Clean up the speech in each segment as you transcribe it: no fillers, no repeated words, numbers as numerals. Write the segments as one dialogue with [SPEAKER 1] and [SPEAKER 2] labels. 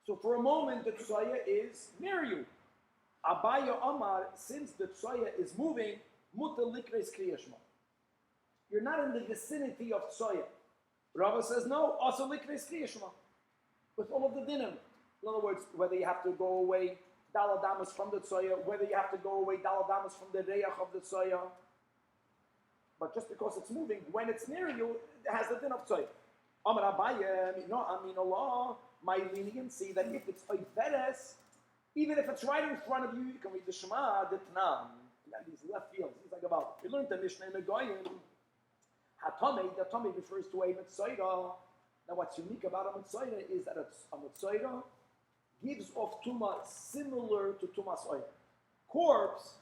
[SPEAKER 1] So for a moment, the tsoya is near you. Abaya Amar, since the tsoya is moving, muta likres kriyashma. You're not in the vicinity of tsoya. Rava says no, also likres kriyashma. With all of the dinim. In other words, whether you have to go away daladamas from the tsoya, whether you have to go away daladamas from the reyach of the tsoya. But just because it's moving, when it's near you, it has the din of tsoya. Amar Abaya, Allah, my leniency that if it's oiveres, even if it's right in front of you, you can read the Shema, the Tanach. These left fields. He's like about. We learned the Mishnah in the Goyim. Hatame, the Tame refers to a Mitzayra. Now what's unique about a Mitzayra is that a Mitzayra gives off Tuma similar to Tumas oil. Corpse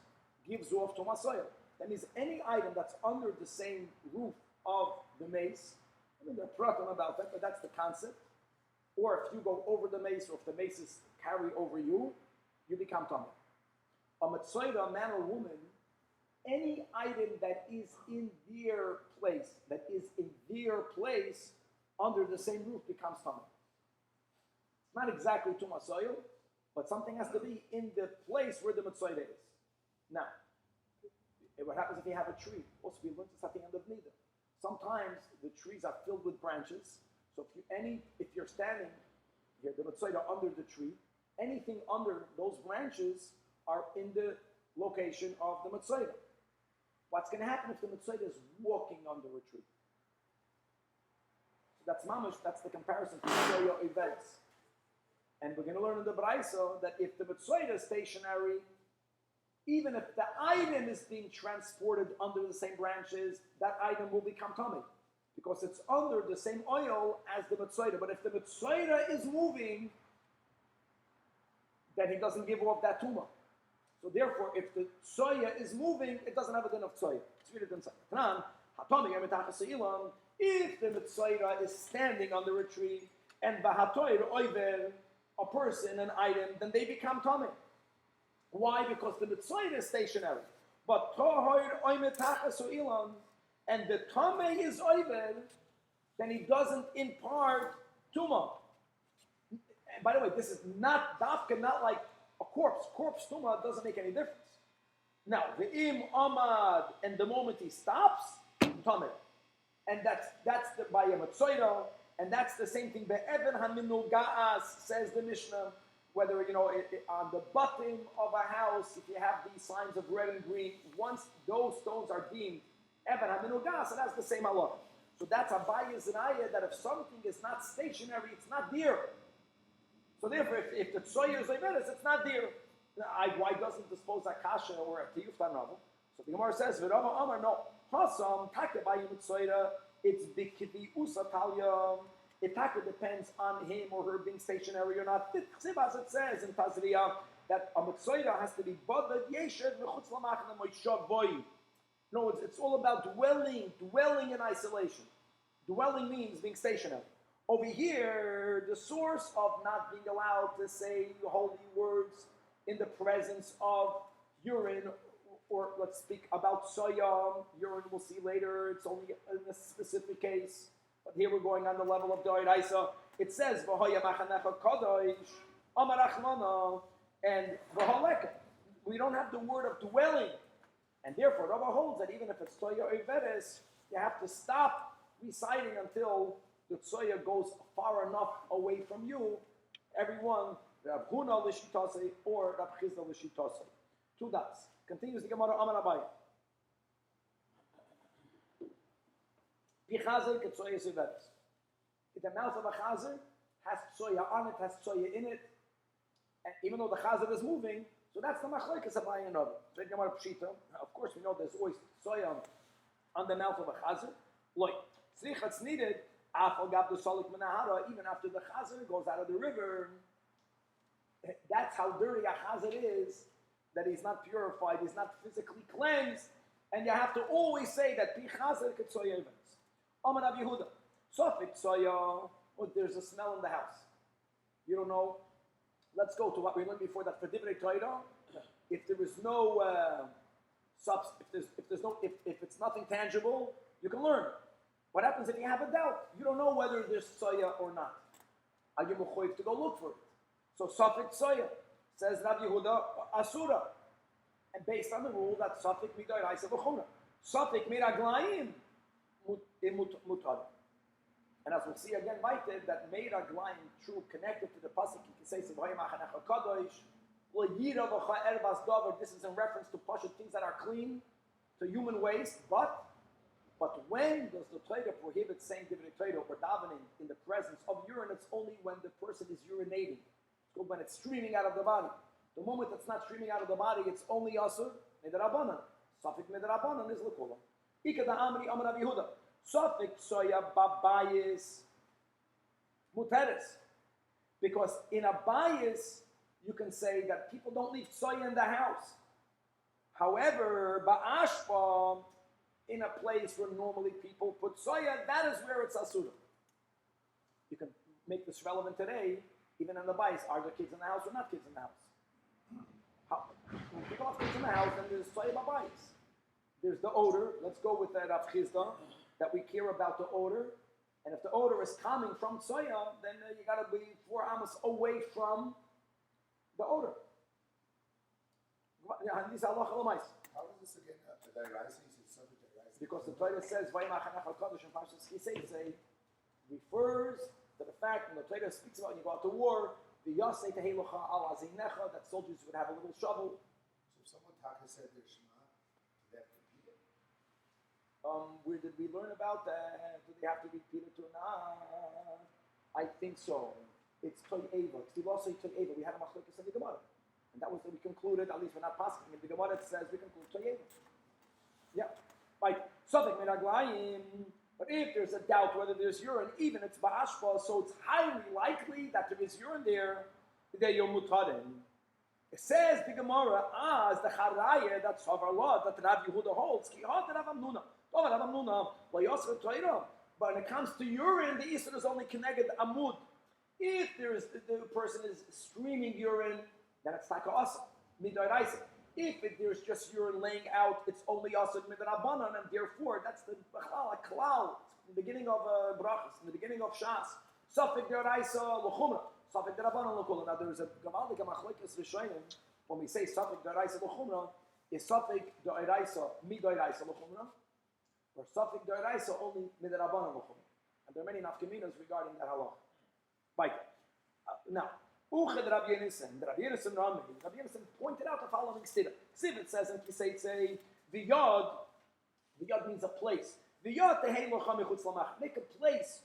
[SPEAKER 1] gives off Tumas oil. That means any item that's under the same roof of the mace, I mean, there are pratim about that, but that's the concept. Or if you go over the mace, or if the maces carry over you, you become tummy. A mitzayra, a man or woman, any item that is in their place, under the same roof becomes tummy. It's not exactly tumas oil, but something has to be in the place where the mitzayra is. Now, what happens if you have a tree? Also, we learned this at the end of Nida. Sometimes the trees are filled with branches. So if you're standing here, the mitzayra under the tree, anything under those branches are in the location of the mitzayra. What's going to happen if the mitzayra is walking under a tree? So that's mamash. That's the comparison to mitzayra events. And we're going to learn in the Braisa that if the mitzayra is stationary, even if the item is being transported under the same branches, that item will become tummy. Because it's under the same oil as the mitzayra. But if the mitzayra is moving, then he doesn't give off that tumah. So therefore, if the tsoya is moving, it doesn't have a din of tsoya. It's really din of tsoya. If the mitzayra is standing under a tree, and v'hatoyr oiver, a person, an item, then they become tummy. Why? Because the mitzayra is stationary. But tohoyr oimetachas ilan, and the tameh is oiver, then he doesn't impart tumah. And by the way, this is not dafka, not like a corpse. Corpse tumah doesn't make any difference. Now, the im amad, and the moment he stops, tameh. And that's the by a mitzayra, and that's the same thing. Be'even haminu ga'as, says the Mishnah. Whether, on the bottom of a house, if you have these signs of red and green, once those stones are deemed Eben haminu gas, it has the same Allah. So that's a bias and ayah that if something is not stationary, it's not dear. So therefore, if the tsoyer is oiveres, it's not dear. Why doesn't dispose a kasha or a tiyuftan rabbah? So the Gemara says, V'rava Amar, no. Hassan, take by mitzayra, it's bikiti usatalya. It depends on him or her being stationary or not. As it says in Tazriya, that a mitzayra has to be badad yeshed v'chutz lamachna moishav voy. No, it's all about dwelling in isolation. Dwelling means being stationary. Over here, the source of not being allowed to say holy words in the presence of urine, or let's speak about soya, urine we'll see later, it's only in a specific case. But here we're going on the level of Doiraisa. It says, V'hoya machanecha kadosh, amarachmana, and v'holeka. We don't have the word of dwelling. And therefore, Rava holds that even if it's Tsoya or Iveres, you have to stop reciting until the Tsoya goes far enough away from you. Everyone, Rav Huna l'shitase or Rav Chizda l'shitase. Two dots. Continues the Gemara Amar Abaye. Pichazer ketzoya Iveres. The mouth of a chazer has Tsoya on it, has Tsoya in it. And even though the chazer is moving, so that's the machlokes of Abaye and Rava. Of course, we know there's always soya on the mouth of a chazer. Like tzrichat's needed. Afal gab the solik menahara. Even after the chazer goes out of the river, that's how dirty a chazer is. That he's not purified, he's not physically cleansed, and you have to always say that pi chazer ketzoya events. Amar Rav Yehuda. Sofik soya. There's a smell in the house. You don't know. Let's go to what we learned before, that for divrei Torah, if there is no if it's nothing tangible, you can learn. What happens if you have a doubt? You don't know whether there's soya or not. Are you mechuyev to go look for it? So Safik Soya, says Rabbi Yehuda, Asura. And based on the rule that Safik Midoraisa V'chumra. Safik Miraglayim Mutar. And as we'll see again, that Miraglayim, true, connected to the pasuk, you can say, this is in reference to Pasha, things that are clean, to human waste, but when does the Torah prohibit saying Divrei Torah or davening in the presence of urine? It's only when the person is urinating. So when it's streaming out of the body. The moment it's not streaming out of the body, it's only asur midrabanan. Safik midrabanan is lekula. Ika da amri amar Rabbi Yehuda. Safik soya babayis muteres. Because in a bias, you can say that people don't leave soya in the house. However, ba'ashpa, in a place where normally people put soya, that is where it's asura. You can make this relevant today, even in the bias. Are there kids in the house or not kids in the house? When people have kids in the house, then there's soya ba'bayis. There's the odor. Let's go with that Rav Chizda, that we care about the odor. And if the odor is coming from soya, then you got to be 4 amos away from the odor.
[SPEAKER 2] How is this again?
[SPEAKER 1] Because the Torah says, refers to the fact when the Torah speaks about when you go out to war, that soldiers would have a little shovel.
[SPEAKER 2] So if someone said their Shema, do they have to repeat it?
[SPEAKER 1] Where did we learn about that? Do they have to repeat it or not? I think so. It's Toy Eva. We had a machlokes in the Gemara. And that was that we concluded, at least we're not passing in the Gemara, it says we conclude Toy Eva. Yeah. Right. But if there's a doubt whether there's urine, even it's ba'ashpa, so it's highly likely that there is urine there, you're mutarin. It says the Gemara, as the charaya, that's of our law, that Rabbi Yehuda holds, but when it comes to urine, the Isra is only connected amud. If the person is streaming urine, then it's like asa, midoraisa. If there's just urine laying out, it's only asad midrabanan, and therefore that's the klal, the beginning of brachas, in the beginning of shas. Safik deraisa l'chumra, safik derabanan l'kula. Now there's a gavaldik machlokes rishonim when we say safik deraisa l'chumra, is safik deraisa midoraisa l'chumra, or safik deraisa only midrabanan l'chumra. And there are many nafkaminas regarding that halach. Right. Now. Uched Rabbi Yonison pointed out the following statement. It says in Kiseitze, the yod means a place. The yod make a place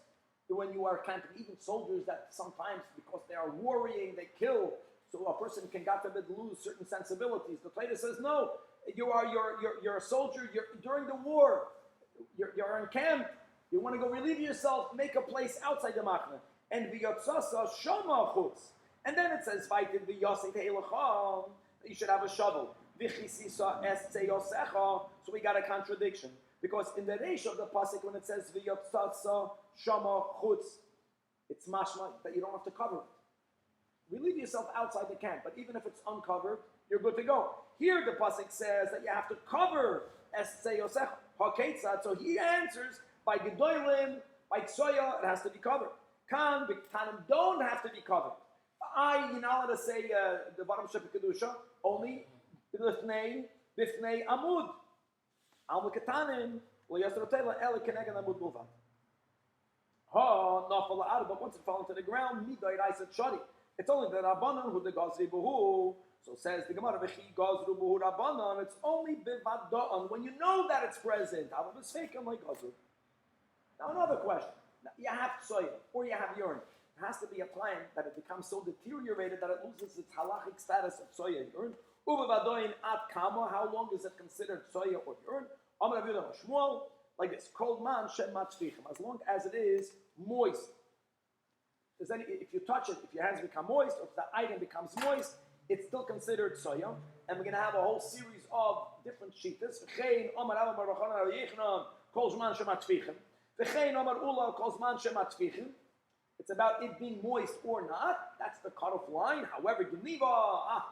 [SPEAKER 1] when you are camping. Even soldiers that sometimes, because they are worrying, they kill. So a person can, God forbid, lose certain sensibilities. The Torah says, no, you're a soldier. During the war, you're in camp. You want to go relieve yourself. Make a place outside the machna. And v'yotzasa shoma chutz. And then it says, you should have a shovel. So we got a contradiction. Because in the ratio of the pasuk, when it says, it's mashma that you don't have to cover it. Relieve yourself outside the camp, but even if it's uncovered, you're good to go. Here the pasuk says that you have to cover so he answers, by gedolim, by tsoya, it has to be covered. Kan, b'ktanim don't have to be covered. You're not allowed to say the bottom shepik kedusha only bifnei amud. Al ketanim lo yasrotela el keneged amud bulvad. Nafal out, but once it fell into the ground, midai raisa shadi. It's only the rabbanon who the gazri buhu. So says the Gemara, v'chi gazru buhu rabbanon. It's only bivadon when you know that it's present. Av b'sfeikim like gazru. Now another question: you have soya or you have urine. It has to be a plant that it becomes so deteriorated that it loses its halachic status of soya and urine. Ubevadoin at kama, how long is it considered soya or urine? Amar Rabbi Shmuel, like this: Kol man shem matfichim, as long as it is moist. If you touch it, if your hands become moist, or if the item becomes moist, it's still considered soya. And we're going to have a whole series of different shittas. V'chein Amar Abba Baruch Hu Kol man shem matfichim. V'chein Amar Ula Kol man shem matfichim. It's about it being moist or not. That's the cutoff line. However, Geniva,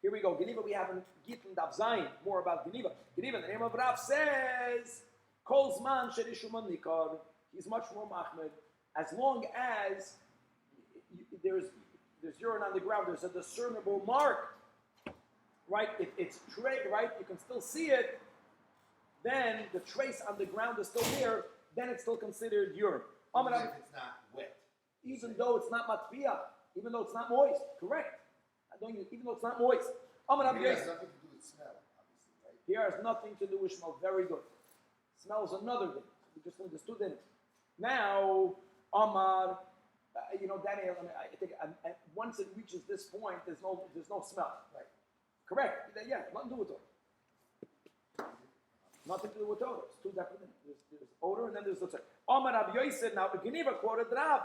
[SPEAKER 1] here we go. Geniva, we have in Gittin Daf Zayin, more about Geniva. Geniva, the name of Rav says, Kol Zman Sherishuman Nikar. He's much more Mahmed. As long as there's there's urine on the ground, there's a discernible mark, right? If it's right, you can still see it, then the trace on the ground is still there, then it's still considered urine.
[SPEAKER 2] Even if it's not wet.
[SPEAKER 1] Even though it's not matfiyah, even though it's not moist, correct? Even though it's not moist.
[SPEAKER 2] Here has nothing to do with smell, obviously, right?
[SPEAKER 1] Here has nothing to do with smell. Very good. Smell is another thing. We just understood it. Now, Amar, Daniel, I think once it reaches this point, there's no smell. Right. Correct. Yeah, nothing to do with odor. Nothing to do with odor. It's two different things. There's odor and then there's the tzai. Amar Rabbi Yosef, now the Geneva quoted Rav.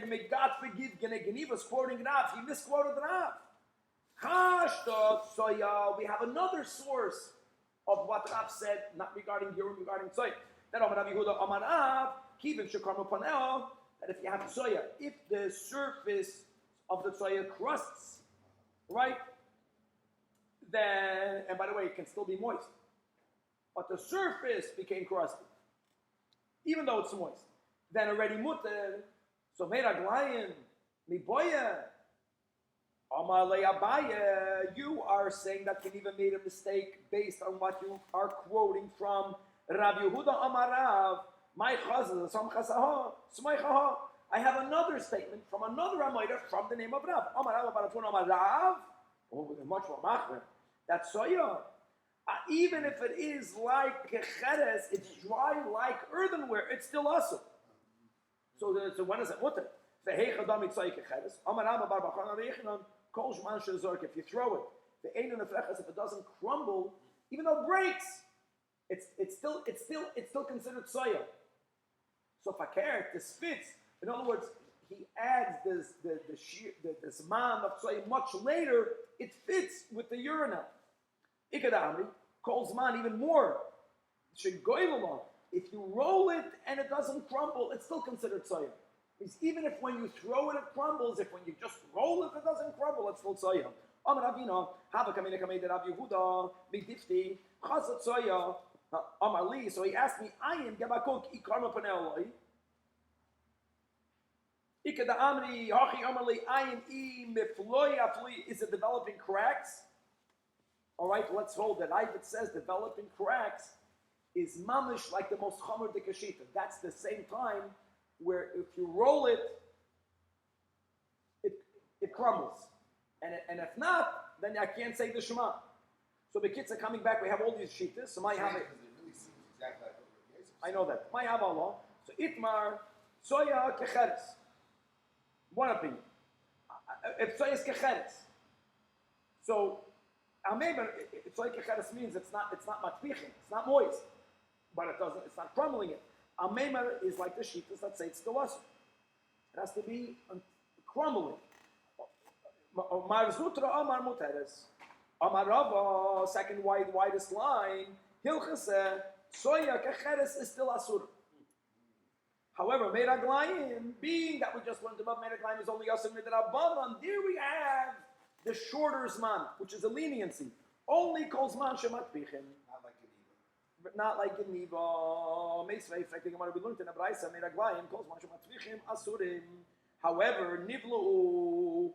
[SPEAKER 1] May God forgive Geneva's quoting Rav. He misquoted Rav. We have another source of what Rav said, not regarding urine, regarding tzai. That Amar Rabbi Yehuda Amar Rav, Kivin Shekarma Panel, that if you have soya, if the surface of the soya crusts, right, then, and by the way, it can still be moist, but the surface became crusty, even though it's moist, then already mutter, so meraglayin, miboya, Amar Le'abaya, you are saying that Geneva made a mistake based on what you are quoting from Rabbi Yehuda Amar Rav, my chazal, some chasaha, smaichaha. I have another statement from another Ramayda from the name of Rav. Amar Rav, Baratun Amar Rav, much more machmer. That soya, even if it is like kecheres, it's dry like earthenware, it's still awesome. So when is it mutter? If you throw it, if it doesn't crumble, even though it breaks, it's still considered soya. So fakir, this fits. In other words, he adds the zman of soya much later. It fits with the urinal. Ikadamri calls man even more. If you roll it and it doesn't crumble, it's still considered soya. Because even if when you throw it, it crumbles, if when you just roll it, it doesn't crumble, it's still soya. Amar Avina, Hava Kamina Kameda Rav Yehuda, Bigdifti, Chasat soya, Amar Li. So he asked me, I am Gabakok Ikarma Paneloi. Ikada Amri, Hachi Amar Li, I am E Mifloi Afli. Is it developing cracks? All right, let's hold that. If it says developing cracks is mamish like the most chomer de kashita. That's the same time where if you roll it, it crumbles. And if not, then I can't say the Shema. So the kids are coming back. We have all these shitas. So my have it.
[SPEAKER 2] Really seems exactly like
[SPEAKER 1] I know that. My have Allah. So itmar soya kecheres. One opinion. If soya is kecheres, so ameber soya kecheres means it's not matpichin. It's not moist, but it's not crumbling it. Amemer is like the shitas that say it's still us. It has to be crumbling. Marzutra Amar Muteres. Amar Rava, second widest line, Hilchase, Soya Kecheres is still Asur. However, Meraglayim, being that we just learned about Meraglayim is only Asur Midrabanan, there we have the shorter Zman, which is a leniency. Only Kolzman Shemat Bichin. Not like Geneva. Meisvei, I think we learned in the Braisa, Meraglayim, Kolzman Shemat Bichin, Asurim. However, Nivlu,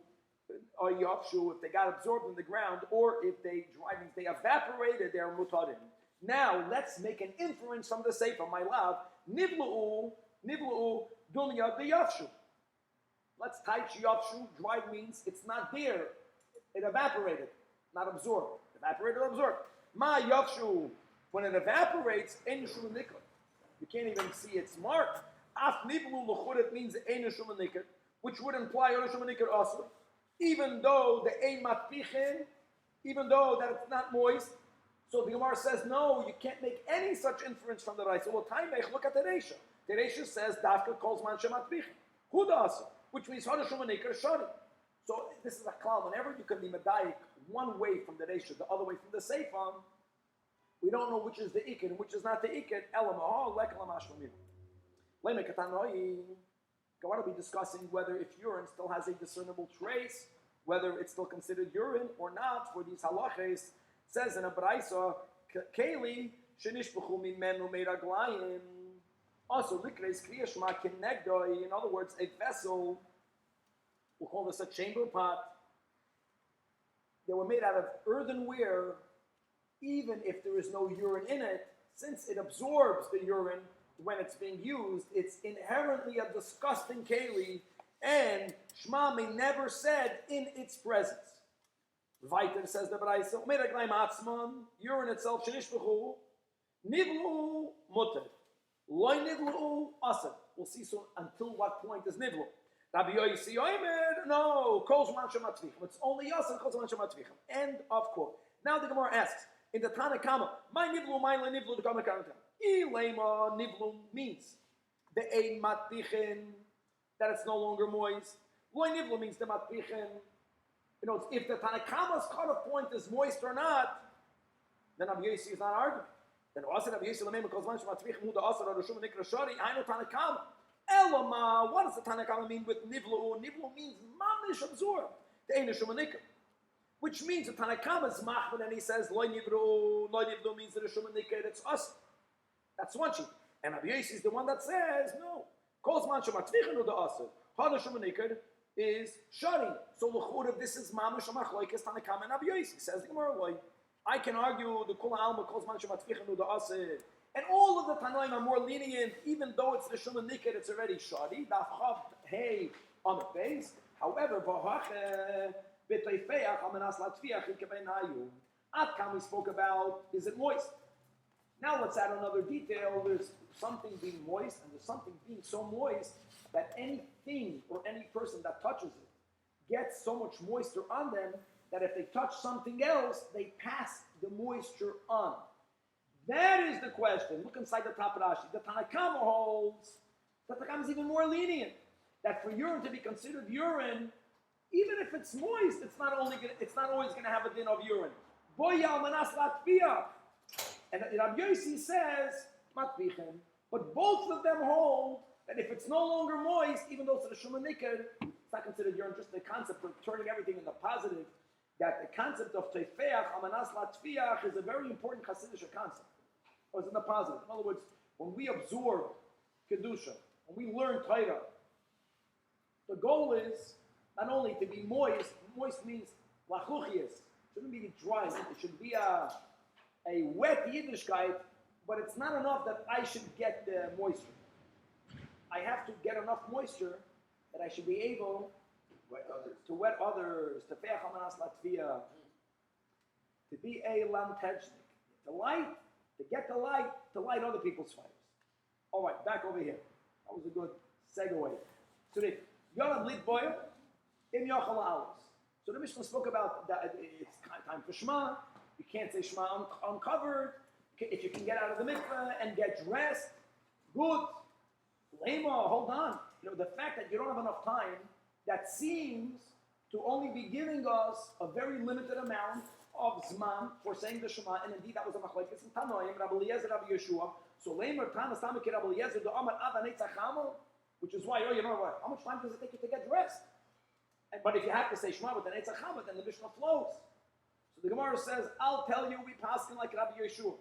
[SPEAKER 1] or Yafshu, if they got absorbed in the ground, or if they dried, means they evaporated, they're mutarim. Now, let's make an inference from the Sefer, my love. Nivlu'u, dunya the Yafshu. Let's type Yafshu, dried means it's not there. It evaporated, not absorbed. Evaporated or absorbed. Ma Yafshu, when it evaporates, ein shum nikar. You can't even see its mark. Af nivlu l'churet means ein shum nikar, which would imply ein shum nikar also. Even though the ein matpichin, even though that it's not moist, so the Gemara says no, you can't make any such inference from the right. So taimech, look at the Reisha. The Reisha says dafka calls man shematpichin, hudasa, which means hadashumanikar shari. So this is a klal. Whenever you can be medayik one way from the Reisha, the other way from the Seifam, we don't know which is the ikin, which is not the ikin. Elamah lekalam ashlamim. Lemekatan I want to be discussing whether if urine still has a discernible trace, whether it's still considered urine or not for these halachas. It says in a braisa, Keli shenishbuchu mimenu meiraglayim. Also, likreis kriyashma kinegdoi. In other words, a vessel we'll call this a chamber pot. They were made out of earthenware, even if there is no urine in it, since it absorbs the urine when it's being used, it's inherently a disgusting keli, and Shema may never said in its presence. Weiter says the Braisa, urine itself, shenishbechu, nivlu mutter, loy nivlu asad. We'll see so until what point is nivlu. Rabbi Yosi Oimer, no, kol zman shematvichem. It's only asad, kol zman shematvichem. End of quote. Now the Gemara asks, in the Tanach, my nivlu, my le nivlu, the Gemara Ilema nivlu means the ein matvichen, that it's no longer moist. Loy nivlu means the matvichen. You know, if the Tanakama's cutoff point is moist or not, then Rabbi Yosi is not arguing. Then also Rabbi Yosi lemei because man shematvichem hu the asar or shum nikra shari. I know Tanakama. Elama, what does the Tanakama mean with nivlu? Nivlu means mamish absorbed. The ein shum nikra. Which means the Tanakama is machman and he says loy nivlu means that the shum nikra, it's us. That's one sheet. And Rabbi Yosi is the one that says, no. Kol man shematvichem hu the asar. Ha the shum nikra is shari. So l'chura, this is mamish machlokes Tanakama and Rabbi Yosi. Says the Gemara, I can argue the kol alma kol man shematvichem the asir, and all of the Tanoim are more lenient, even though it's the shuman niked, it's already shari. Daf chav hey on the base. However, v'hache b'toifeach amenas latfiach ikabenayu. Atkam we spoke about, is it moist? Now let's add another detail. There's something being moist, and there's something being so moist that anything or any person that touches it gets so much moisture on them that if they touch something else, they pass the moisture on. That is the question. Look inside the top of Rashi. The Tanakama holds that the Tanakama is even more lenient. That for urine to be considered urine, even if it's moist, it's not always going to have a din of urine. Boya manas latfiach. And Rabbi Yosi says matvichen. But both of them hold that if it's no longer moist, even though it's a shuman niked, it's not considered urine. Just the concept of turning everything into positive. That the concept of teifeach, amanas latfiach, is a very important chassidish concept. Or it's in the positive. In other words, when we absorb kedusha, when we learn Torah, the goal is not only to be moist. Moist means lachuchias. It shouldn't be dry. It should be a wet Yiddishkeit, but it's not enough that I should get the moisture. I have to get enough moisture that I should be able to wet others, to feach amanas latvia, to be a lamtechnik, to get the light, to light other people's fires. All right, back over here. That was a good segue. So the Yonam lit boil in Yochel hours. So the Mishnah spoke about that it's time for Shema. You can't say Shema uncovered. If you can get out of the mikveh and get dressed, good. Lema, hold on. You know, the fact that you don't have enough time, that seems to only be giving us a very limited amount of zman for saying the Shema, and indeed that was a machlekes in Tanoim, Rabbi Eliezer, Rabbi Yeshua. So Leimer Tanas Tamik Rabbi Eliezer, the Amar Ada Netzachamo, which is why, you know what? How much time does it take you to get dressed? But if you have to say Shema with the Netzachamo, then the Mishnah flows. So the Gemara says, I'll tell you, we pass in like Rabbi Yeshua.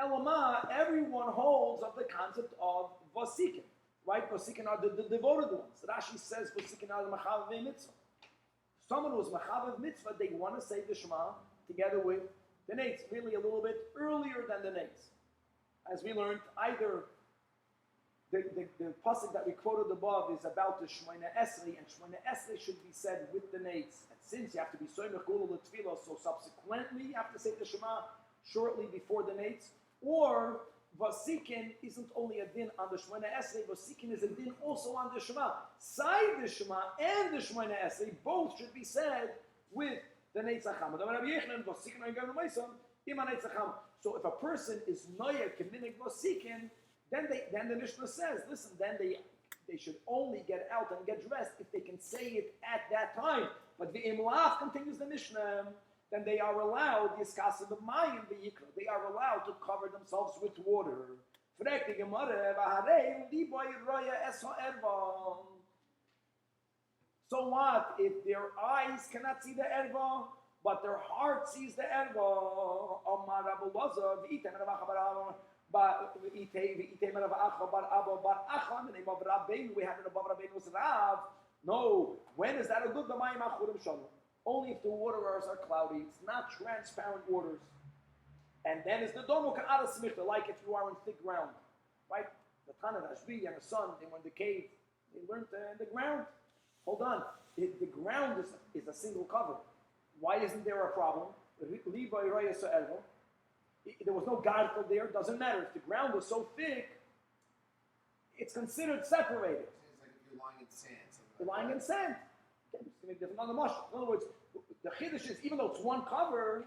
[SPEAKER 1] Elama, everyone holds of the concept of Vasikin. Right? Vasikin are the devoted ones. Rashi says Vasikin are the Machav Mitzvah. Someone who's Machav Mitzvah, they want to say the Shema together with the Nates, really a little bit earlier than the Nates. As we learned, either the pasuk that we quoted above is about the Shmoyne Esrei, and Shmoyne Esrei should be said with the Nates. And since you have to be Soymech Ula L'Tfilah, so subsequently you have to say the Shema shortly before the Nates, or Vasikin isn't only a din on the Shemona Esrei, Vasikin is a din also on the Shema. Side the Shema and the Shemona Esrei both should be said with the Neitzacham. So if a person is Noya Keminig Vasikin, then the Mishnah says, listen, then they should only get out and get dressed if they can say it at that time. But the Imlaf continues the Mishnah. Then they are allowed, they are allowed to cover themselves with water. So what if their eyes cannot see the erva, but their heart sees the erva? We have it above Rabbeinu's Rav. No, when is that a good? Only if the waters are cloudy. It's not transparent waters. And then is the domo ka'ara smichta, like if you are in thick ground, right? The Tanach, Ashbi, and the son, they went to the cave. They learned in the ground. Hold on, the ground is a single cover. Why isn't there a problem? There was no gartel there. Doesn't matter if the ground was so thick. It's considered separated.
[SPEAKER 2] It's like if you're lying in sand.
[SPEAKER 1] You're lying in sand. Okay, it's going to be different on the mushroom. In other words, the chiddush is even though it's one cover,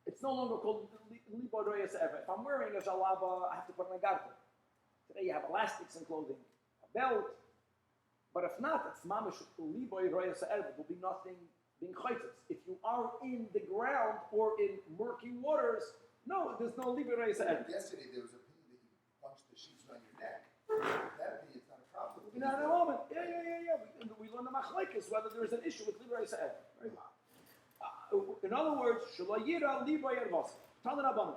[SPEAKER 1] it's no longer called libo royas ever. If I'm wearing a jalaba, I have to put on a gartel. Today you have elastics in clothing, a belt. But if not, it's mamish libo royas ever. There will be nothing being chaytzis. If you are in the ground or in murky waters, no, there's no libo royas ever.
[SPEAKER 2] Yesterday there was a opinion that you bunched the sheets around your neck. That opinion's not a problem.
[SPEAKER 1] In a moment, yeah. We learn the machlekes whether there is an issue with libo royas ever. In other words, shalayira libo yervos. Tanarabam.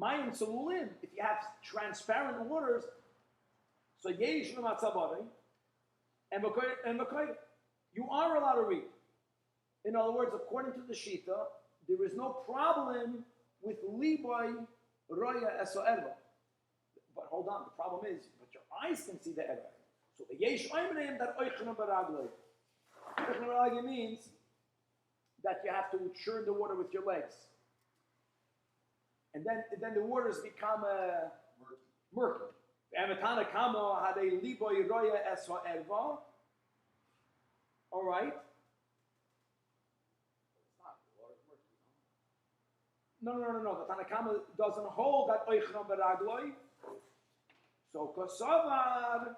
[SPEAKER 1] Mayim tzululim. If you have transparent waters, so yesh l'matzabari and makoy, you are allowed to read. In other words, according to the Shita, there is no problem with liboy roya eso'erva. But hold on, the problem is, but your eyes can see the erva. So the yesh oimreim that oichna baragloi. Oichna baragloi means that you have to churn the water with your legs. And then the waters become murky. All right. No. The Tanakama doesn't hold that oichna beragloi. So kosovar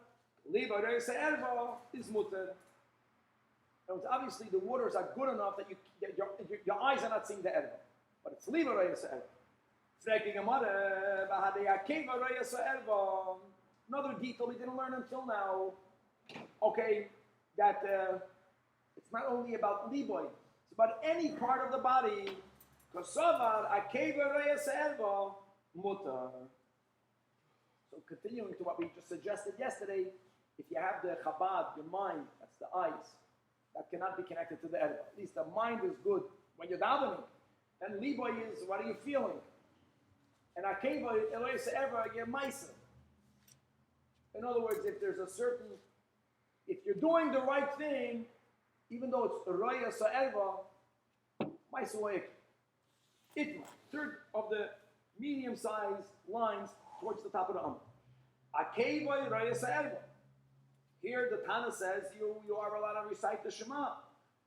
[SPEAKER 1] libo reisa erva is mutter. Obviously, the waters are good enough that your eyes are not seeing the erva, but it's libo reisa erva. Another detail we didn't learn until now. Okay, that it's not only about liboy, it's about any part of the body. So continuing to what we just suggested yesterday, if you have the chabad, your mind, that's the eyes, that cannot be connected to the erva. At least the mind is good when you're davening. And liboy is, what are you feeling? And akeva elois ever you're meiser. In other words, if you're doing the right thing, even though it's roya sa'erva, meiser itma, third of the medium-sized lines towards the top of the arm. Akeva roya sa'erva. Here the Tana says you are allowed to recite the Shema,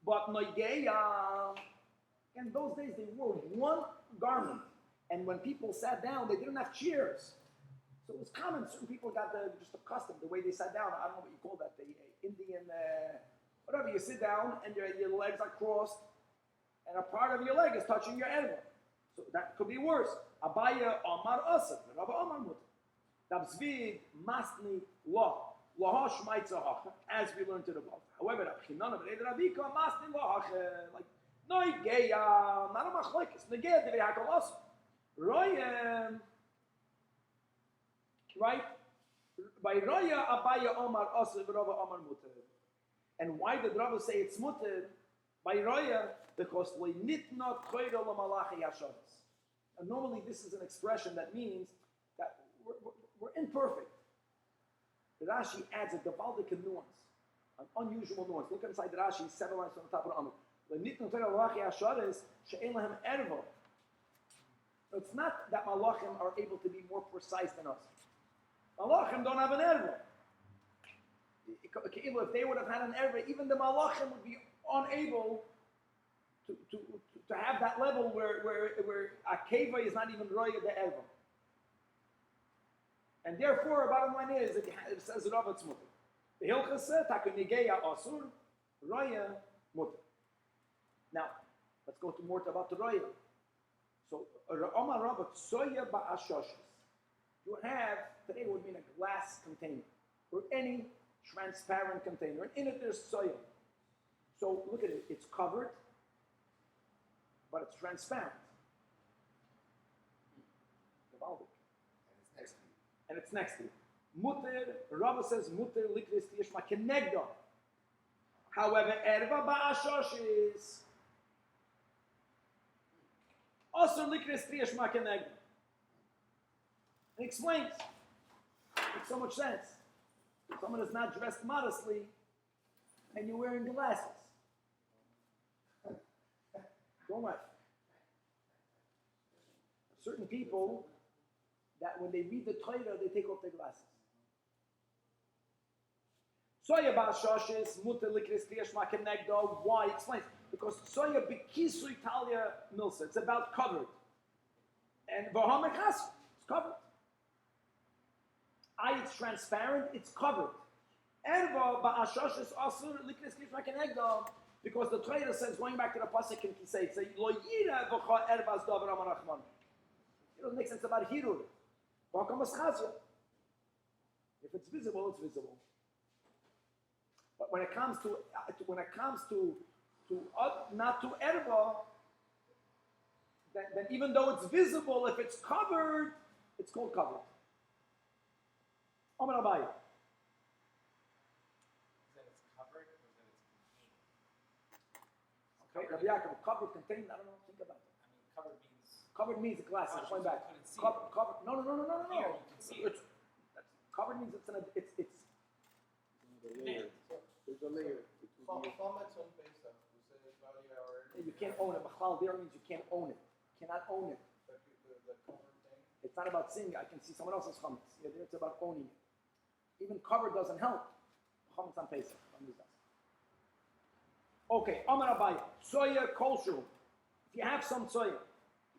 [SPEAKER 1] but noigeya. In those days they wore one garment. And when people sat down, they didn't have chairs. So it was common. Certain people got just accustomed the way they sat down. I don't know what you call that, the Indian, whatever. You sit down and your legs are crossed, and a part of your leg is touching your elbow. So that could be worse. Abaya Omar Asad, Rabbi Omar Mut. Dabzvid Masni Lo. Laha Shmaitzahach, as we learned to the above. However, Rabchinana B'nei Ravika Masni Lahach, like, Noigeya, not a machlekes, Negeya Devei HaKol Asad. Roya, right? By Roya Abaya Omar Asr Rava Omar Mutter. And why did Rava say it's Mutter? By Roya, because we nitna koira l'malachi yashavas. And normally this is an expression that means that we're imperfect. The Rashi adds a gavaldik nuance, an unusual nuance. Look inside the Rashi, 7 lines from the top of the Amud. The nitna koira l'malachi yashavas she'en lahem erva. It's not that malachim are able to be more precise than us. Malachim don't have an erva. If they would have had an erva, even the malachim would be unable to have that level where a keva is not even roya the erva. And therefore, bottom line is, it says Rav it's mutter. The hilchas said takunigeya asur roya mutter. Now, let's go to more about the roya. So, Omar Rabba Tsoya Ba'ashoshes. You have, today would mean a glass container, or any transparent container, and in it there's soya. So, look at it, it's covered, but it's transparent. And it's next to you. Mutter, Rabba says, Mutter likris tiyeshma kenegda. However, erva ba'ashosh is also likres triyash makeneg. It explains. Makes so much sense. Someone is not dressed modestly, and you're wearing glasses. Don't laugh. Certain people that when they read the Torah, they take off their glasses. Soya ba'ashoshes muter likres triyash makenegdo. Why? Explains. Because soya bekisu Italia milsa. It's about covered. And v'hamechas, it's covered. It's transparent, it's covered. Erva ba'ashoshes asur likres triyash makenegdo. Because the Torah says, going back to the pasuk in Kisei, it says, lo yira v'cha ervas davar amarachman. It doesn't make sense about hirur. If it's visible, it's visible. But when it comes to not to erva, then even though it's visible, if it's covered, it's called covered. Omar Abaye.
[SPEAKER 3] Then it's covered, or then it's contained?
[SPEAKER 1] Okay, rabbizajac, covered, contained. I don't know. Think about it.
[SPEAKER 3] I mean, covered means
[SPEAKER 1] Covered means the glasses.
[SPEAKER 3] Oh,
[SPEAKER 1] Going back.
[SPEAKER 3] couldn't see
[SPEAKER 1] Covered. No.
[SPEAKER 3] Here, you can see it.
[SPEAKER 1] Covered means it's
[SPEAKER 3] Man.
[SPEAKER 4] There's a layer.
[SPEAKER 1] you can't own it. Machal there means you can't own it. You cannot own it. It's not about seeing it. I can see someone else's chametz. Yeah, there it's about owning it. Even covered doesn't help. Chametz on Pesach. Okay, Amar Abaye. Soya kosher. If you have some soya,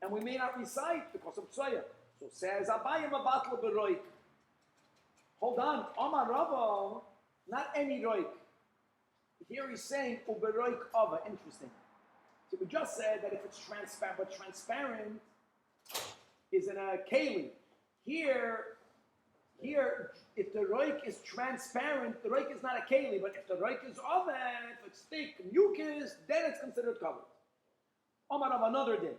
[SPEAKER 1] and we may not recite because of soya, so says Abaye mabatla beroik. Hold on, Amar Rava, not any roik. Here he's saying uberoik ava. Interesting. So we just said that if it's transparent, but transparent is in a keli. Here, if the roik is transparent, the roik is not a keli, but if the roik is oven, if it's thick, mucus, then it's considered covered. Omar of another day.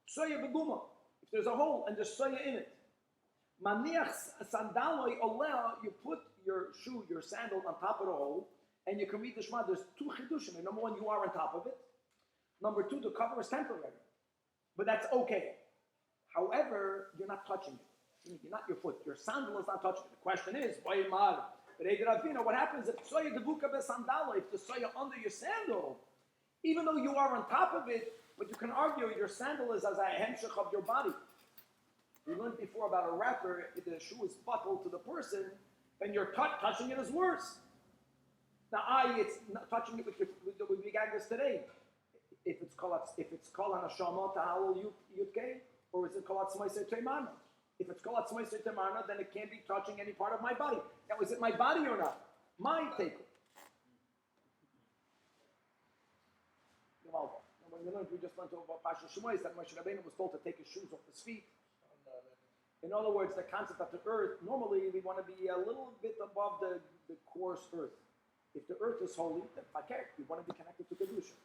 [SPEAKER 1] Soya beguma. If there's a hole and there's soya in it. Maniach sandaloi oleh, you put your shoe, your sandal on top of the hole, and you can read the Shema. There's two chidushim. Number one, you are on top of it. Number two, the cover is temporary. But that's okay. However, you're not touching it. You're not your foot. Your sandal is not touching it. The question is, what happens if soya devuka besandala, if the soya under your sandal, even though you are on top of it, but you can argue your sandal is as a hemshech of your body. We learned before about a wrapper, if the shoe is buckled to the person, then you're touching it is worse. Now, it's not touching it with we got this today. If it's called on a shamot ta'alul yudke, or is it called smaisei teimana? If it's called smaisei teimana, then it can't be touching any part of my body. Now, is it my body or not? My take. When we learned, we just learned about Pasha Shemois that Moshe Rabbeinu was told to take his shoes off his feet. In other words, the concept of the earth, normally we want to be a little bit above the coarse earth. If the earth is holy, then fakir, we want to be connected to Kedusha.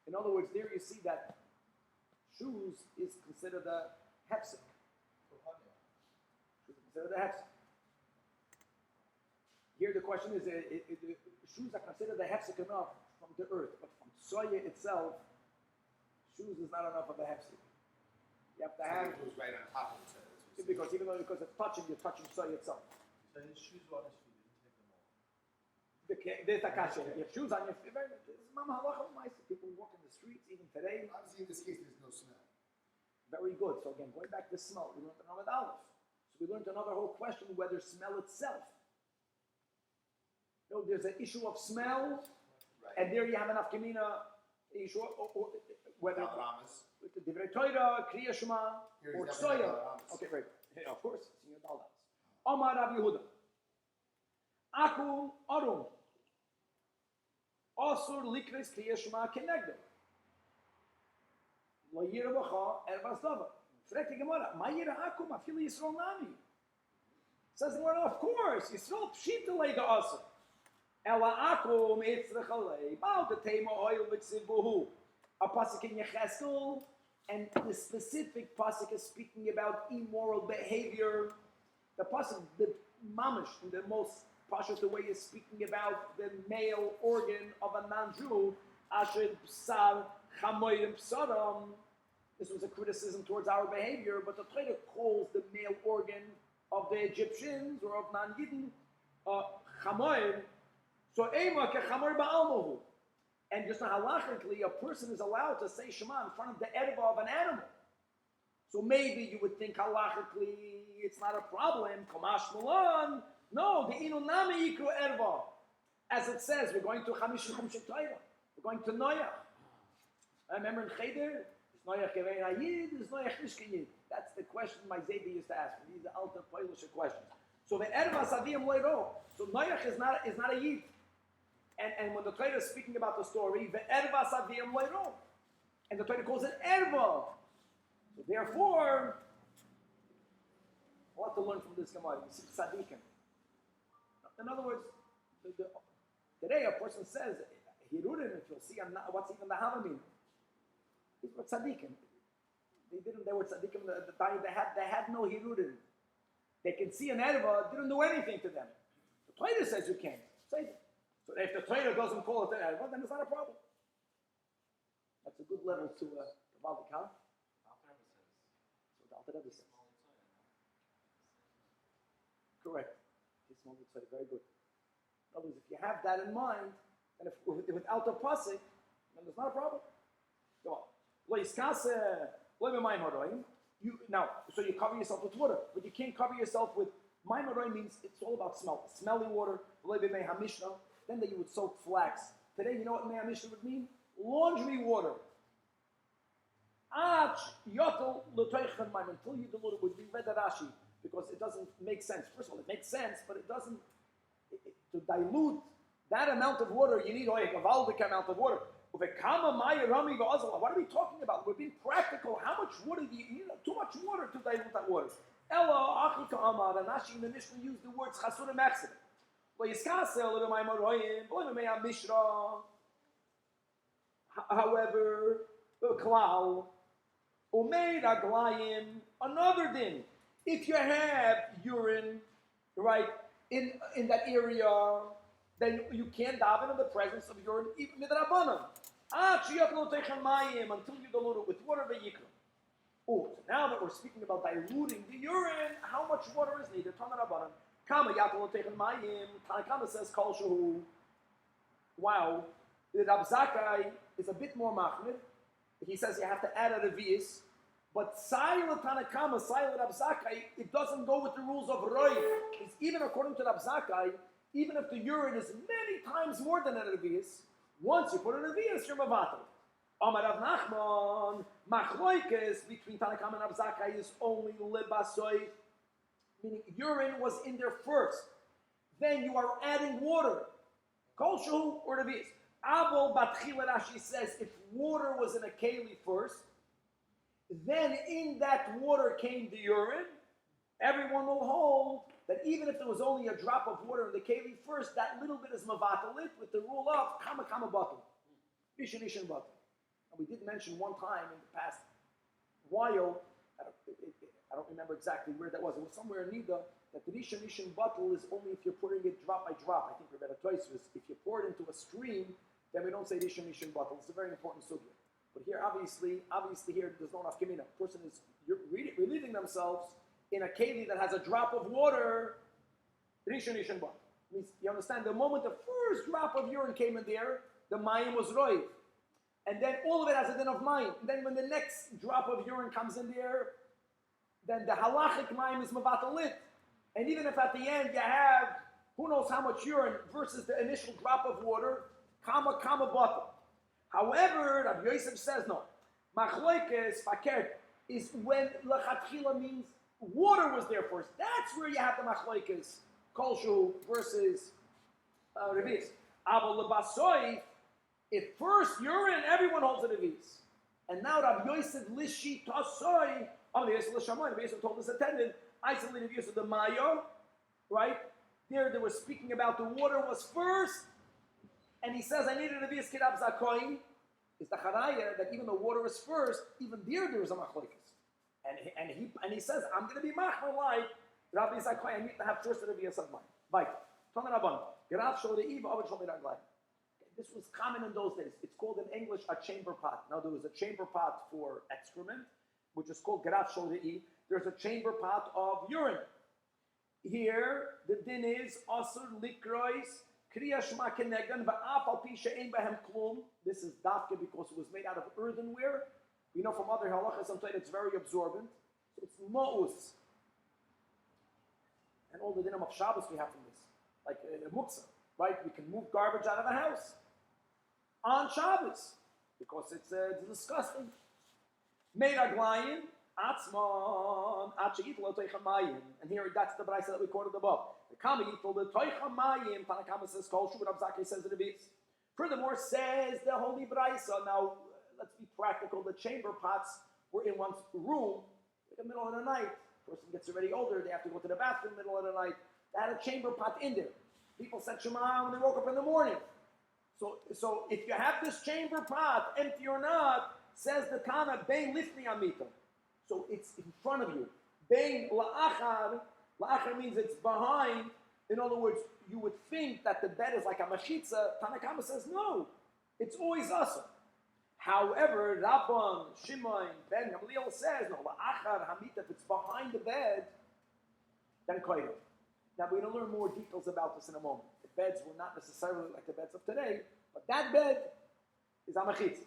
[SPEAKER 1] In other words, there you see that shoes is considered a hefsek. Shoes is considered a hefsek. Here the question is, shoes are considered a hefsek enough from the earth, but from soya itself, shoes is not enough of a hefsek. You have to have
[SPEAKER 2] it goes right on top of it.
[SPEAKER 1] because it's touching, you're touching soya itself.
[SPEAKER 4] So his shoes were on his feet, he didn't take them off.
[SPEAKER 1] There's a kasha. You have shoes on your feet. People walk in the streets even today.
[SPEAKER 2] Obviously, in this case, there's no smell.
[SPEAKER 1] Very good. So again, going back to smell, we learned another aleph. So we learned another whole question whether smell itself. No, there's an issue of smell,
[SPEAKER 2] Right.
[SPEAKER 1] and there you have enough kamina issue, or whether
[SPEAKER 2] Balaramas.
[SPEAKER 1] with the divrei Torah, kriya shema,
[SPEAKER 2] Here
[SPEAKER 1] or
[SPEAKER 2] he's definitely
[SPEAKER 1] tsoya.
[SPEAKER 2] Balaramas.
[SPEAKER 1] Okay, right. Yeah, of course, it's in your daldas. Omar Rav Yehuda. Aku arum. Asur likres kriya shema kenegdo. Lo yira b'cha ervas dava. Frek gemara. Ma yira aku ma fili Yisrael nami. Says the word, of course. Yisrael pshita lei da asur. Ela aku mitzrach alei. Bao de tema oil v'tzibuhu. A pasuk in Yecheskel, and the specific pasuk is speaking about immoral behavior. The pasuk, the mamish, in the most Pashut, the way you're speaking about the male organ of a non-Jew, Asher Psar Chamoyim Psaram. This was a criticism towards our behavior, but the Torah calls the male organ of the Egyptians or of non-Yidden Chamoyim. So Ema Kechamoy Ba'almohu. And just halachically, a person is allowed to say Shema in front of the erva of an animal. So maybe you would think halachically it's not a problem. Kamash Malan. No, the Inu Nami Yikru erva. As it says, we're going to Chamish Chumshim Torah. We're going to Noach. I remember in Cheder, is Noach Kevein Ayid, is Noach Nishkin Yid? That's the question my Zaydi used to ask me. These are alter Polish questions. So the erva Saviyam Leiro. So Noach is not a Yid. And when the Torah is speaking about the story, the erva Saviyam Leiro. And the Torah calls it erva. So therefore, a lot to learn from this gemara. You see tzaddikim. In other words, today a person says hirurim. If you'll see, what's even the havamim? These were tzaddikim. They were tzaddikim. They had no hirurim. They can see an erva. It didn't do anything to them. The Torah says you can't say that. So if the Torah doesn't call it an erva, then it's not a problem. That's a good level to Valdik, huh? Correct. Very good. In other words, if you have that in mind, and if without a pasuk, then there's not a problem. Go on. Now, so you cover yourself with water, but you can't cover yourself with maimoroi. Means it's all about smell. Smelly water. Then that you would soak flax. Today, you know what mei hamishna would mean? Laundry water. Until you dilute it, we read the rashi because it doesn't make sense. First of all, it makes sense, but it doesn't. To dilute that amount of water, you need a gavaldik amount of water. What are we talking about? We're being practical. How much water do you need? Too much water to dilute that water. Ella achika amar, and Rashi in the Mishnah used the words chassidut gemara. However, klal. Umeid aglayim, another din. If you have urine, right, in that area, then you can't daven in the presence of urine, even midrabanan. Until you dilute it with water, v'yikra. Oh, so now that we're speaking about diluting the urine, how much water is needed? Tanarabanan. Kama yakel techen mayim. Tanakama says kol shehu. Wow, the rabbizajac is a bit more machmir. He says you have to add a revius, but silent Tanakama, silent rabbizajac, it doesn't go with the rules of roy. Even according to rabbizajac, even if the urine is many times more than a revius, once you put a revius, you're mavatal. Amar Rav Nachman, machloikes between Tanakama and rabbizajac is only lebasoy, meaning urine was in there first. Then you are adding water, kol shehu or revius. Abol batchila Rashi says if water was in a keli first, then in that water came the urine, everyone will hold that even if there was only a drop of water in the keli first, that little bit is mavatalit with the rule of kama bottle. Ishin bottle. And we did mention one time in the past while, I don't remember exactly where that was. It was somewhere in Nida that the Rishon bottle is only if you're pouring it drop by drop. I think we're better twice. If you pour it into a stream, then we don't say Rishon bottle. It's a very important subject. But here, obviously here there's no nafkamina. A person is relieving themselves in a keli that has a drop of water. Rishon bottle means you understand. The moment the first drop of urine came in there, the mayim was roiv, and then all of it has a din of mayim. And then when the next drop of urine comes in there, then the halachic mayim is mavatalit. And even if at the end you have who knows how much urine versus the initial drop of water, kama bottle. However, Rabbi Yosef says no. Machloikes fakert is when lachatchila means water was there first. That's where you have the machloikes kolshu versus revis. Aval lebasoy, if first urine, everyone holds a revis. And now Rabbi Yosef lishi tasoy. Rabbi Yosef told his attendant, isolated use of the mayo, right? There they were speaking about the water was first. And he says, I needed a revius kirab zakoin. Is the charaya that even the water is first, even there is a machlokas. And he says, I'm going to be machmer like rabbizajac. I need to have first a revius of mine. Right. This was common in those days. It's called in English a chamber pot. Now there was a chamber pot for excrement, which is called geraf shore'i. There's a chamber pot of urine. Here, the din is asur likrois kriya shema kenegdan va'af al pi she'ein behem klum. This is dafke because it was made out of earthenware. You know from other halachas, sometimes it's very absorbent. So it's ma'us. And all the dinim of Shabbos we have from this. Like muksa, right? We can move garbage out of the house on Shabbos because it's disgusting. Made aglayin. And here that's the brayso that we quoted above. The Kama Yitol, the Toichamayim, Tanach says, Kol Shu, Rabbizajac says it a bit. Furthermore, says the holy brayso. Now, let's be practical. The chamber pots were in one's room in the middle of the night. Person gets already older, they have to go to the bathroom in the middle of the night. They had a chamber pot in there. People said Shema when they woke up in the morning. So if you have this chamber pot, empty or not, says the Tana, Bein Lifni Amita. So it's in front of you. Bein la'achar. La'achar means it's behind. In other words, you would think that the bed is like a machitza. Tanach says no. It's always awesome. However, Rabban, Shimon, Ben Gamliel says no. La'achar hamita. If it's behind the bed, then koyim. Now we're going to learn more details about this in a moment. The beds were not necessarily like the beds of today, but that bed is a machitza.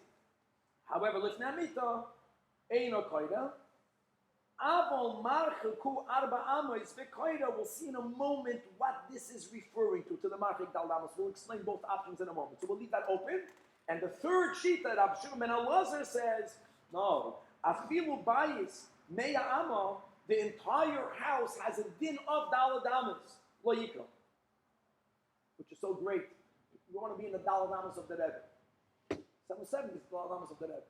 [SPEAKER 1] However, lifnei hamita eino koyda. We'll see in a moment what this is referring to the Marchik Dal Damas. We'll explain both options in a moment. So we'll leave that open. And the third sheet that Rabbi Shimon ben Elazar says, no, Afilu Bayis, Meya Amo, the entire house has a din of Dal Damas, Lo Yikra, which is so great. You want to be in the Dal Damas of the Rebbe. 770 is the Dal Damas of the Rebbe.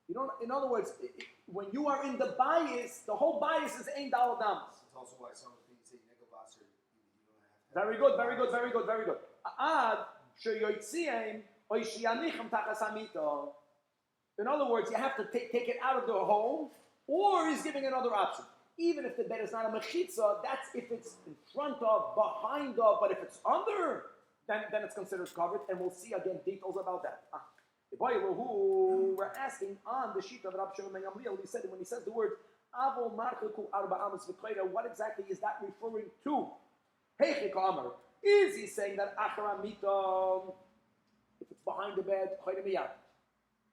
[SPEAKER 1] You don't, in other words, when you are in the bias, the whole bias is ein dal damas.
[SPEAKER 2] That's also why some of the things say negovasser, you don't have to.
[SPEAKER 1] Very good, very good, very good, very good. Ad sheyotziem oy sheyanichem tachas hamita. In other words, you have to take it out of the home, or he's giving another option. Even if the bed is not a mechitza, that's if it's in front of, behind of, but if it's under, then it's considered covered, and we'll see again details about that. We're asking on the sheet of Rabbi Shimon ben Gamliel. He said when he says the word Avol Marchaku Arba Amas V'Koyda, what exactly is that referring to? Heichik Amar, is he saying that Achara Mita, if it's behind the bed, Koyda Miyad,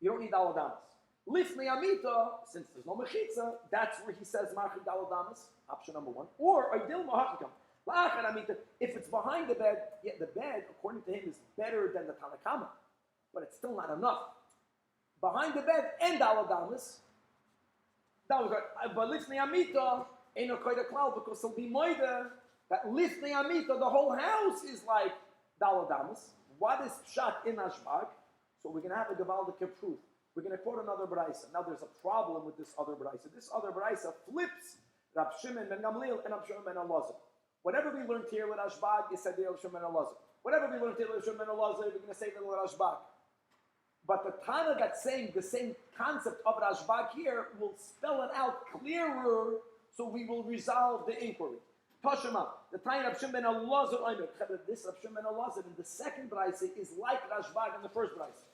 [SPEAKER 1] you don't need Daladamas. Lifnei Amita, since there's no Mechitza, that's where he says Marchik Daladamas, option number one. Or Oidil Mohachikam, La'achara Mita, if it's behind the bed, the bed, according to him, is better than the Tanakama. But it's still not enough. Behind the bed and daladamas, that was good. But lifnei amita ain't no koyda klal because it'll be moida that lifnei amita, the whole house is like daladamas. What is pshat in Ashbag? So we're going to have a gevaldik proof. We're going to quote another brayso. Now there's a problem with this other brayso. This other brayso flips Rab Shimon ben Gamliel and Rab Shimon ben Elazar. Whatever we learned here with Ashbag, is said there Rab Shimon ben Elazar. Whatever we learned here with Rab Shimon ben Elazar, we're going to say that with Ashbag. But the Tana that's saying the same concept of Rashbag here will spell it out clearer, so we will resolve the inquiry. Toshima, the Tana of Shimon ben Elazar, this of Shimon ben Elazar in the second brayse is like Rashbag in the first brayse.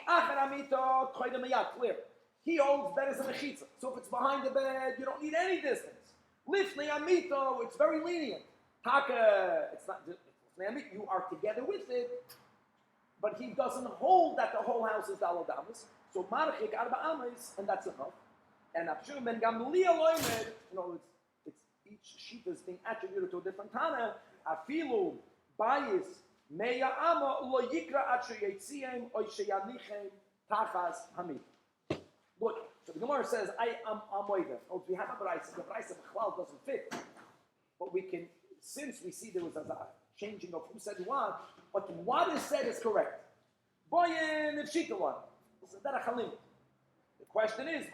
[SPEAKER 1] Acharamito koyda miyad, clear. He holds better than a mechitza. So if it's behind the bed, you don't need any distance. Lifnei amito, it's very lenient. Taka, it's not. You are together with it. But he doesn't hold that the whole house is daladamas. So marchik arba amis, and that's enough. And Abshur ben Gamliel loimed, it's each sheet is being attributed to a different Tana. Afilu bayis meya ama lo yikra atshu yitziem oy sheyanichem tachas hamid. Look, so the Gemara says, I am amoida. Oh, we have a brayse. The brayse of Chalal doesn't fit. But we can, since we see there was a changing of who said what, but what is said is correct. Boyin if Shita one. This is Derech Halim. The question is,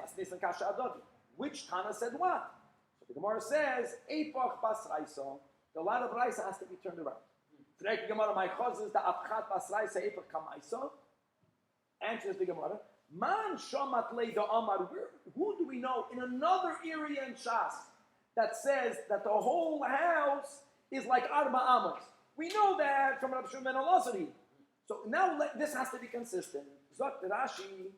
[SPEAKER 1] which Tana said what? So the Gemara says, Eipach bas Raisa. The lot of Raisa has to be turned around. Frek Gemara, my chazes, the Apchat bas Raisa, Eipach kamaisa. Answers the Gemara. Man shamat leida amar. Who do we know in another area in Shas that says that the whole house is like Arba Amos. We know that from Rabbi Shimon Elazari. So now this has to be consistent. Zot Rashi,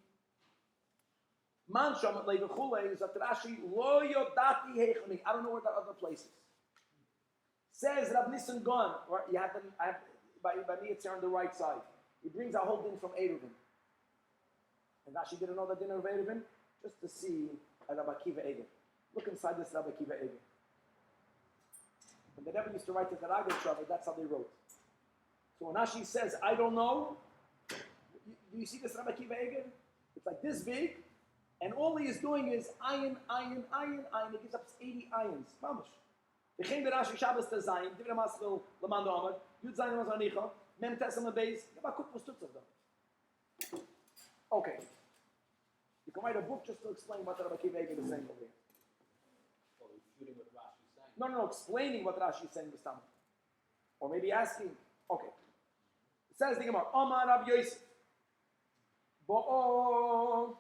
[SPEAKER 1] Man Shamat Levechule, Zot Rashi, Lo Yodati Heichoni. I don't know where that other place is. Says Rab Nissen Gon, or you have them, by me it's here on the right side. He brings a whole din from Eruvin. And Rashi didn't know the din of Eruvin, just to see a Rabbi Akiva Eger. Look inside this Rabbi Akiva Eger. When the Rebbe used to write the Raga Shabbat, that's how they wrote. So when Rashi says, I don't know, do you see this Rabbi Akiva Eger? It's like this big, and all he is doing is ayin, ayin, ayin, ayin. He gives up 80 ayins. Mamash. The Chem Berashi Shabbos to Zayin, Divra Maskel, Lamando Amad, Yud Zayin Mazanicha, Mem Tesam Abeis, Yabakut Pustutz of them. Okay. You can write a book just to explain what Rabbi Akiva Eger is saying over here.
[SPEAKER 4] Well, he's shooting what Rashi's saying.
[SPEAKER 1] No, explaining what Rashi is saying this time. Or maybe asking, okay. It says the Gemara, Omar Rab Yosef, Bo'o,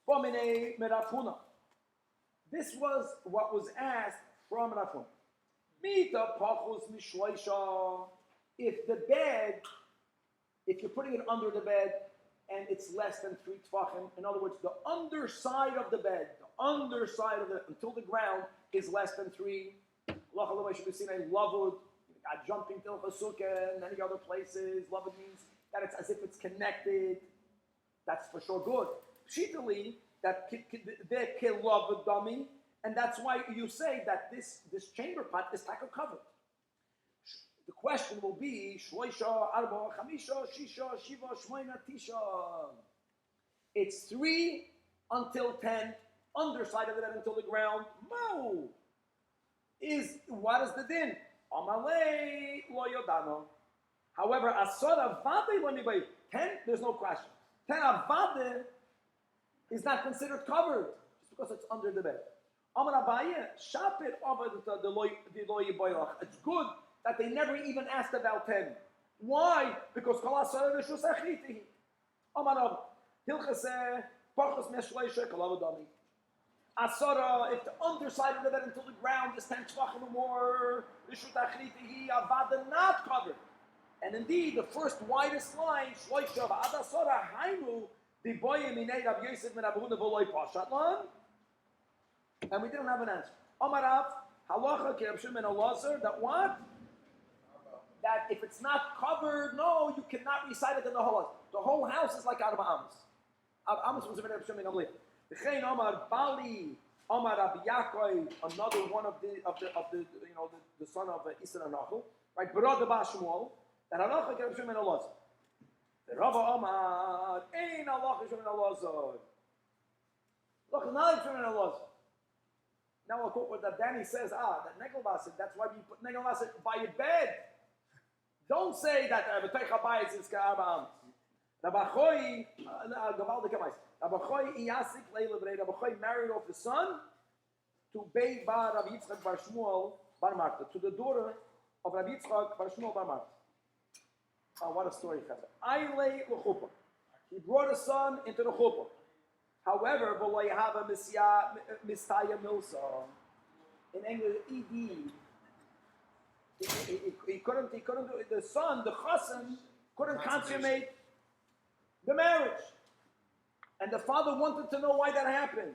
[SPEAKER 1] Bomine Merafuna. This was what was asked from Rafun. Mita Pachus Mishloisha. If the bed, if you're putting it under the bed, and it's less than 3 tfachim, in other words, the underside of the bed, until the ground is less than 3. Allah should be seen a lavud, jumping till Chasukkah and many other places. Lavud means that it's as if it's connected. That's for sure good. Pshitali, that the kilavud dummy, and that's why you say that this chamber pot is taka covered. The question will be shloisha, arba, chamisha, shisha, shiva, shmoina, tisha. It's 3 until 10, underside of it until the ground. Mo what is the din? Amalei lo yodano. However, asora vade lo nibay. 10, there's no question. 10 avade is not considered covered just because it's under the bed. Amar Abaye, shapir avade the lo yiboylach. It's good that they never even asked about 10. Why? Because kol asora rishus achritihi. Amar Ab hilchaseh parchos meshleisha kalavadami. Asara, if the underside of the bed until the ground is 10 tvachim or more, rishut achritihi avada not covered. And indeed, the first widest line, shloisha v'ad asara hainu diboye minei Rabbi Yosef min Abu Huna v'loi pashatlan. And we didn't have an answer. Amar Rav, halacha ki Rabbi Shimon Elazar, that what? That if it's not covered, no, you cannot recite it in the whole house. The whole house is like Arba Amos. Arba Amos was a very Rabbi Shimon Elazar. V'chein Omar Bali, Omar rabbiavrahamzajac, another one of the son of Isra Nachul, right? Berachot Bashmuel, that halacha ki Rabbi Shimon Elazar. The Rabbi Omar, ein halacha Shimon Elazar. Look, not Rabbi Shimon Elazar. Now I'll quote what that Danny says. That negelvasid. That's why you put negelvasid by your bed. Don't say that B'tei Chabayis is ka'arba amos. Rabbi Choy, Gaval dekamais. Rabbi Choy iyasik leilevre. Rabbi Choy married off the son to Bei Bar Rabbi Yitzchak Bar Shmuel Bar Marta, to the daughter of Rabbi Yitzchak Bar Shmuel Bar Marta. What a story, Chazal. Ayle l'chuppah. He brought a son into the chuppah. However, v'lo yahava mistaya milsa. In English, ed. He couldn't do it. The son, the chassan, couldn't consummate the marriage. And the father wanted to know why that happened.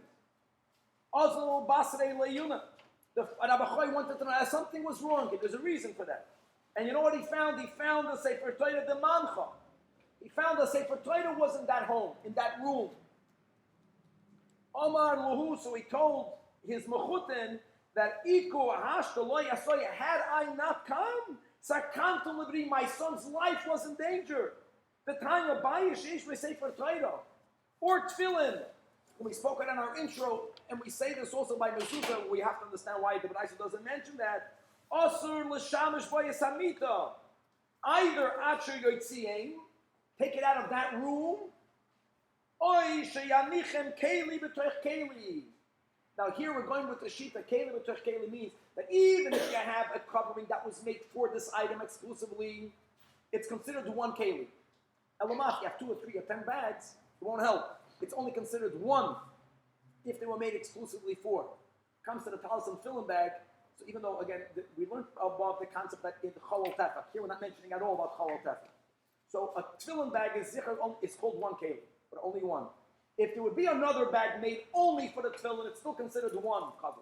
[SPEAKER 1] Azul basrei le'yuna. The Rabbi Choy wanted to know that something was wrong. There's a reason for that. And you know what he found? He found the Sefer Torah de Mancha. He found the Sefer Torah was in that home, in that room. Omar Luhu, so he told his mechutin that Iku Hashtaloi Asoya, had I not come, Sakantu Libri, my son's life was in danger. The time of Bayish Ish we say for Torah, or Tefillin. We spoke it in our intro, and we say this also by mezuzah. We have to understand why the Berachot doesn't mention that. Asur l'shamish v'yasamita. Either Acher Yotziem, take it out of that room, Oy sheyanichem keli b'toch keli. Now here we're going with the shita. Keli b'toch keli means that even if you have a covering that was made for this item exclusively, it's considered one keli. Elamat, you have 2 or 3 or 10 bags, it won't help. It's only considered one if they were made exclusively for. Comes to the talis and filling bag, So even though, again, we learned above the concept that in cholol tefach, here we're not mentioning at all about cholol tefach. So a tefillin bag is called one keli, but only one. If there would be another bag made only for the tefillin, it's still considered one cover.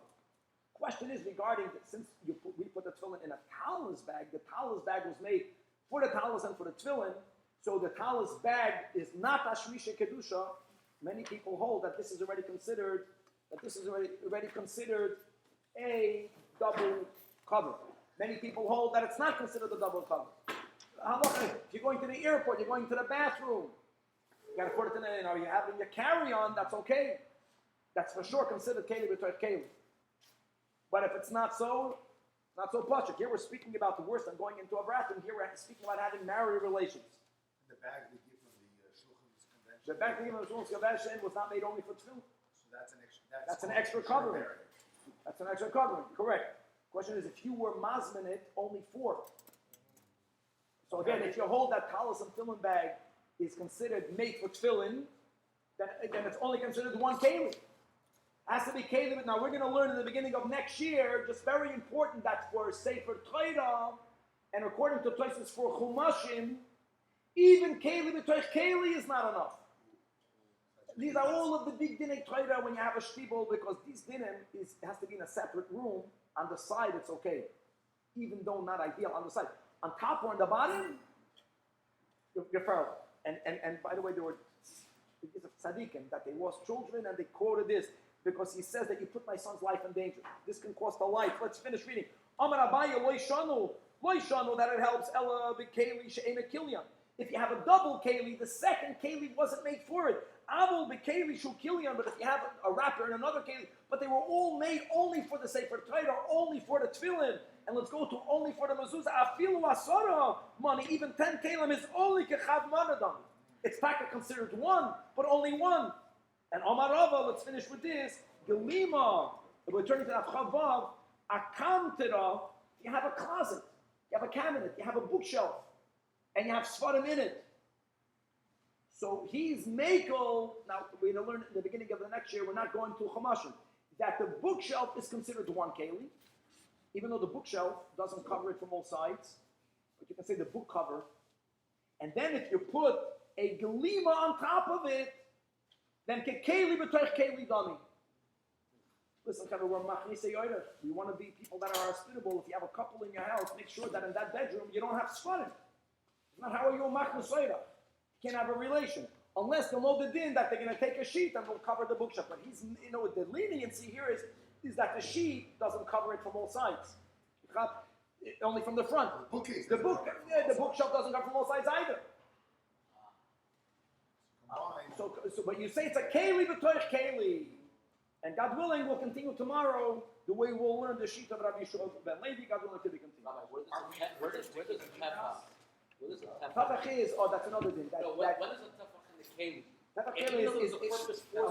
[SPEAKER 1] Question is regarding, since we put the tefillin in a talus bag, the talus bag was made for the talus and for the tefillin, so the talus bag is not ashmisha kedusha. Many people hold that this is already considered a double cover. Many people hold that it's not considered a double cover. If you're going to the airport, you're going to the bathroom, you got to put it in, you're having your carry-on, that's okay. That's for sure considered keli b'toich keli. But if it's not so pashut. Here we're speaking about the worst than going into a bathroom. Here we're speaking about having marriage relations.
[SPEAKER 2] The bag we give from the Shulchan's convention.
[SPEAKER 1] The bag we give from the Shulchan's convention was not made only for tefillin.
[SPEAKER 2] So that's an extra.
[SPEAKER 1] That's an extra covering. That's an extra covering. Correct. Question is, if you were mazmin it only for. So again, if you hold that talus and tefillin bag is considered made for tefillin, then it's only considered one keli. Has to be keli. Now we're going to learn in the beginning of next year, just very important, that for Sefer Torah, and according to Tosfot for Chumashim, even keli b'toich keli is not enough. These are all of the big dinei Torah when you have a shtibol, because these dinim has to be in a separate room. On the side, it's okay, even though not ideal. On the side, on top or on the bottom, you're feral. And by the way, there were tzaddikim that they lost children, and they quoted this because he says that you put my son's life in danger. This can cost a life. Let's finish reading. Amar Abaye lo yishanu that it helps ella b'keli she'ena kilyan. If you have a double keli, the second keli wasn't made for it. Avol b'keli shu kilyan, but if you have a wrapper and another keli, but they were all made only for the Sefer Torah, only for the tefillin, and let's go to only for the mezuzah. Afilu asara money, even 10 kelim is only kechav manadam. It's taka considered one, but only one. And Omar Rava, let's finish with this. Gelima, we're turning to Chavav, Akamtera, you have a closet, you have a cabinet, you have a bookshelf, and you have svarim in it. So he's Mekel. Now we're going to learn in the beginning of the next year, we're not going to Chamashim, that the bookshelf is considered one keli, even though the bookshelf doesn't cover it from all sides, but you can say the book cover. And then if you put a gelima on top of it, then keli b'toich keli dami. Listen, we're machnise yoder. We want to be people that are hospitable. If you have a couple in your house, make sure that in that bedroom you don't have svarim. It's not how are you a machnise yoder. You can't have a relation unless they'll know the din that they're going to take a sheet and will cover the bookshelf. But he's, the leniency here is that the sheet doesn't cover it from all sides. Only from the front. The bookshelf doesn't cover from all sides either. So, but you say it's a keli b'toich keli, and God willing, we'll continue tomorrow the way we'll learn the sheet of Rabbi Belelli. God willing to be continued.
[SPEAKER 3] Rabbi, where does the tefach? What is the tefach?
[SPEAKER 1] Tefach is, that's another thing.
[SPEAKER 3] What is the tefach in the keli?
[SPEAKER 1] Tefach is
[SPEAKER 3] the purpose for